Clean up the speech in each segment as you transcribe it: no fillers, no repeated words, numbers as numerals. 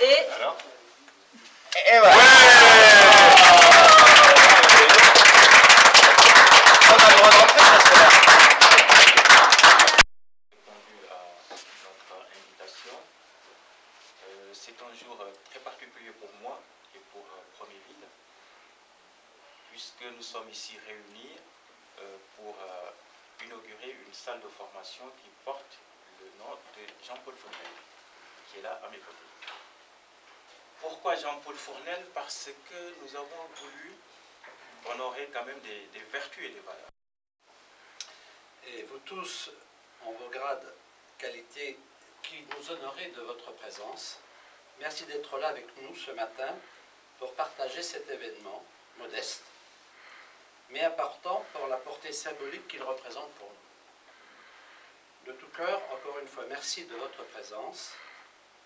Et... Alors Et voilà. On a le droit d'entrer, parce que là. Répondu à notre invitation. C'est un jour très particulier pour moi et pour Premierville, puisque nous sommes ici réunis pour inaugurer une salle de formation qui porte le nom de Jean-Paul Fournel, qui est là à mes côtés. Pourquoi Jean-Paul Fournel? Parce que nous avons voulu honorer quand même des vertus et des valeurs. Et vous tous, en vos grades, qualités, qui nous honorez de votre présence, merci d'être là avec nous ce matin pour partager cet événement modeste, mais important pour la portée symbolique qu'il représente pour nous. De tout cœur, encore une fois, merci de votre présence.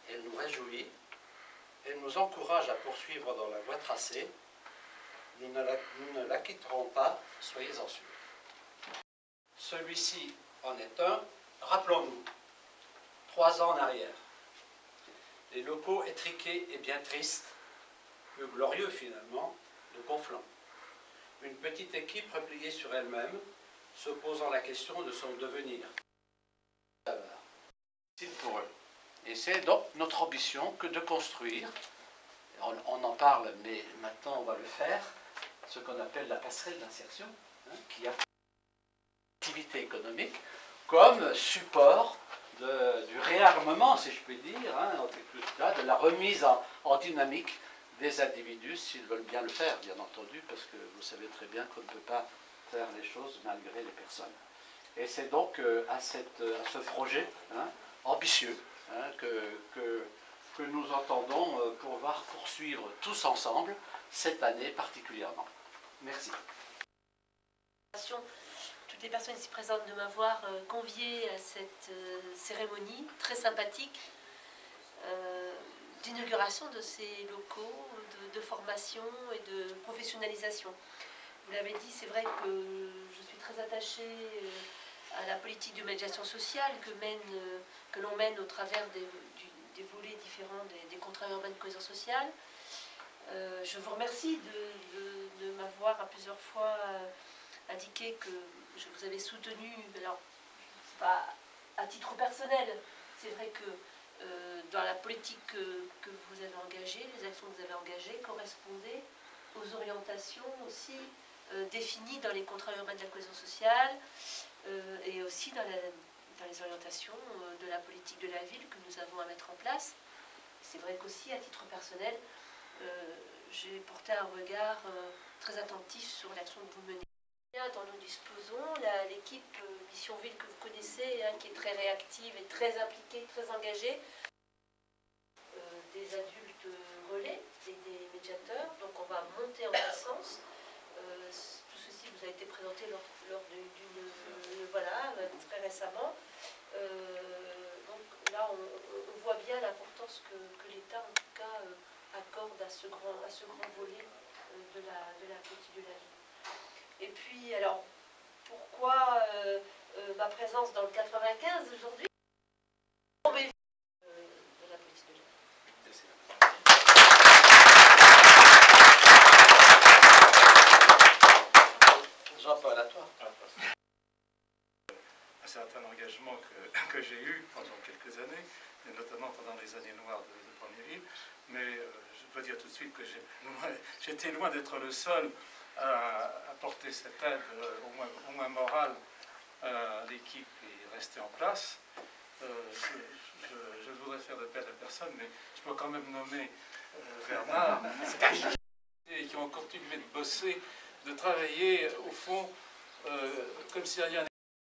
Elle nous réjouit, elle nous encourage à poursuivre dans la voie tracée. Nous ne la quitterons pas, soyez-en sûrs. Celui-ci en est un, rappelons-nous, 3 ans en arrière. Les locaux étriqués et bien tristes, peu glorieux finalement, de Conflans. Une petite équipe repliée sur elle-même, se posant la question de son devenir. C'est pour eux. Et c'est donc notre ambition que de construire, on en parle, mais maintenant on va le faire, ce qu'on appelle la passerelle d'insertion, qui a l'activité économique comme support du réarmement, si je puis dire, en quelque cas, de la remise en dynamique des individus, s'ils veulent bien le faire, bien entendu, parce que vous savez très bien qu'on ne peut pas faire les choses malgré les personnes. Et c'est donc à ce projet ambitieux que nous entendons pouvoir poursuivre tous ensemble cette année particulièrement. Merci. Toutes les personnes ici présentes de m'avoir convié à cette cérémonie très sympathique d'inauguration de ces locaux de formation et de professionnalisation. Vous l'avez dit, c'est vrai que je suis très attachée à la politique de médiation sociale que l'on mène au travers des volets différents des contrats urbains de cohésion sociale. Je vous remercie de m'avoir à plusieurs fois indiqué que je vous avais soutenu, alors pas à titre personnel, c'est vrai que dans la politique que vous avez engagée, les actions que vous avez engagées correspondaient aux orientations aussi définies dans les contrats urbains de la cohésion sociale et aussi dans les orientations de la politique de la ville que nous avons à mettre en place. C'est vrai qu'aussi, à titre personnel, j'ai porté un regard très attentif sur l'action que vous menez. Dont nous disposons, l'équipe Mission Ville que vous connaissez, qui est très réactive et très impliquée, très engagée, des adultes relais et des médiateurs. Donc on va monter en puissance. Tout ceci vous a été présenté lors d'une voilà, très récemment. Donc là, on voit bien l'importance que l'État, en tout cas, accorde à ce grand volet de la politique de la ville. Et puis, alors, pourquoi ma présence dans le 95 aujourd'hui de la politique de la ville. Jean-Paul, à toi. Un certain engagement que j'ai eu pendant quelques années, et notamment pendant les années noires de Premierville, mais je peux dire tout de suite que j'étais loin d'être le seul à apporter cette aide, au moins morale, à l'équipe qui est restée en place. Je voudrais faire de peine à personne, mais je peux quand même nommer Bernard, et qui ont continué de bosser, de travailler au fond comme si rien